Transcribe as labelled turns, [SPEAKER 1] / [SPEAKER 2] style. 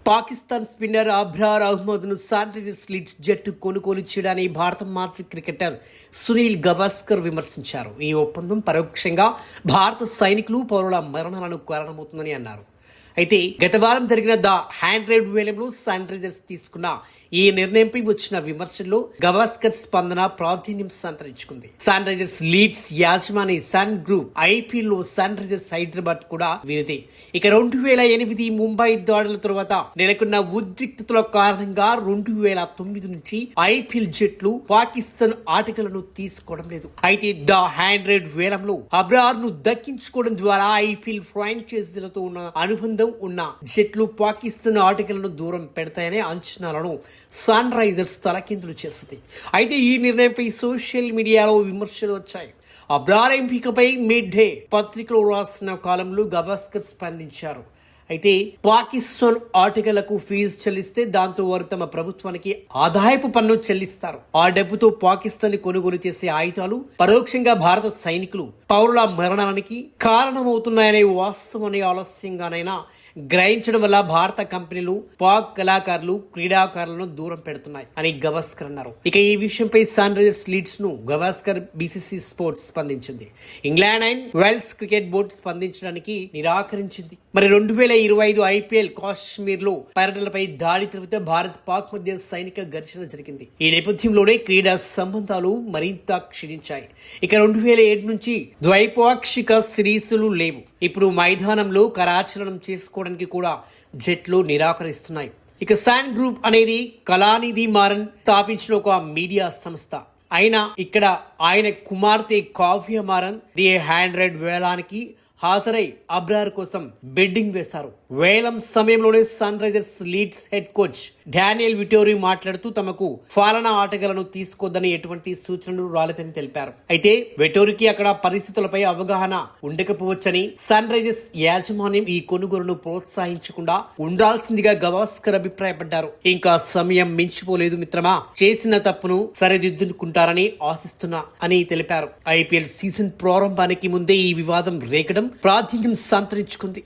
[SPEAKER 1] Pakistan spinner Abrar అహ్మద్ను Sunrisers Leeds జట్టు కొనుగోలు చేయడాన్ని భారత మాజీ క్రికెటర్ సునీల్ గవాస్కర్ విమర్శించారు. ఈ ఒప్పందం పరోక్షంగా భారత సైనికులు పౌరుల మరణాలకు కారణమవుతుందని అన్నారు. అయితే గత వారం జరిగిన ద 100 వేలంలో సన్ రైజర్స్ తీసుకున్న ఈ నిర్ణయంపై వచ్చిన విమర్శల్లో గవాస్కర్ స్పందన ప్రాధాన్యం సంతరించుకుంది. సన్ రైజర్స్ లీడ్స్ యాజమాని సన్ గ్రూప్ ఐపీఎల్ లో సన్ రైజర్స్ హైదరాబాద్ కూడా వీరిదే. ఇక 2008 ముంబై దాడుల తరువాత నెలకొన్న ఉద్రిక్తతల కారణంగా 2009 నుంచి ఐపీఎల్ జట్లు పాకిస్తాన్ ఆటగాళ్లను తీసుకోవడం లేదు. అయితే ద 100 వేలంలో అబ్రార్ ను దక్కించుకోవడం ద్వారా ఐపీఎల్ ఫ్రాంచైజీలతో ఉన్న అనుబంధం ఉన్న జట్లు పాకిస్తాన్ ఆటగాళ్లను దూరం పెడతాయనే అంచనాలను సన్ రైజర్స్ తలకిందులు చేసింది. అయితే ఈ నిర్ణయంపై సోషల్ మీడియాలో విమర్శలు వచ్చాయి. అబ్రార్ ఎంపికపై మిడ్ డే పత్రికలో రాసిన కాలంలో గవాస్కర్ స్పందించారు. అయితే పాకిస్తాన్ ఆటగాళ్లకు ఫీజు చెల్లిస్తే దాంతో వారు తమ ప్రభుత్వానికి ఆదాయపు పన్ను చెల్లిస్తారు. ఆ డబ్బుతో పాకిస్తాన్ కొనుగోలు చేసే ఆయుధాలు పరోక్షంగా భారత సైనికులు పౌరుల మరణానికి కారణమవుతున్నాయనే వాస్తవాన్ని ఆలస్యంగానైనా గ్రహించడం వల్ల భారత కంపెనీలు పాక్ కళాకారులు క్రీడాకారులను దూరం పెడుతున్నాయి అని గవాస్కర్ అన్నారు. ఇక ఈ విషయంపై సన్ రైజర్స్ లీడ్స్ ను గవాస్కర్ బీసీసీ స్పోర్ట్స్ స్పందించింది. England and Wales cricket board స్పందించడానికి నిరాకరించింది. మరి 2025 ఐపీఎల్ కాశ్మీర్ లో పర్యటనలపై దాడి తర్వాత భారత్ పాక్ మధ్య సైనిక ఘర్షణ జరిగింది. ఈ నేపథ్యంలోనే క్రీడా సంబంధాలు మరింత క్షీణించాయి. ఇక 2007 నుంచి ద్వైపాక్షిక సిరీసులు లేవు. ఇప్పుడు మైదానంలో కరాచరణం చేసుకోవడానికి కూడా జట్లు నిరాకరిస్తున్నాయి. ఇక సన్ గ్రూప్ అనేది కళానిధి మారన్ స్థాపించిన ఒక మీడియా సంస్థ. అయినా ఇక్కడ ఆయన కుమార్తె కావ్య మారన్ ది 100 వేలానికి హాజరై అబ్రార్ కోసం బెడ్డింగ్ వేశారు. వేలం సమయంలోనే Sunrisers Leeds head coach Daniel Vettori మాట్లాడుతూ తమకు ఫాలనా ఆటగాళ్లను తీసుకోవద్దని ఎటువంటి సూచనలు రాలేదని తెలిపారు. అయితే విటోరీకి అక్కడ పరిస్థితులపై అవగాహన ఉండకపోవచ్చని సన్ రైజర్స్ యాజమాన్యం ఈ కొనుగోలును ప్రోత్సహించకుండా ఉండాల్సిందిగా గవాస్కర్ అభిప్రాయపడ్డారు. ఇంకా సమయం మించిపోలేదు మిత్రమా, చేసిన తప్పును సరిదిద్దుకుంటారని ఆశిస్తున్నా అని తెలిపారు. ఐపీఎల్ సీజన్ ప్రారంభానికి ముందే ఈ వివాదం రేగడం ప్రాధాన్యం సంతరించుకుంది.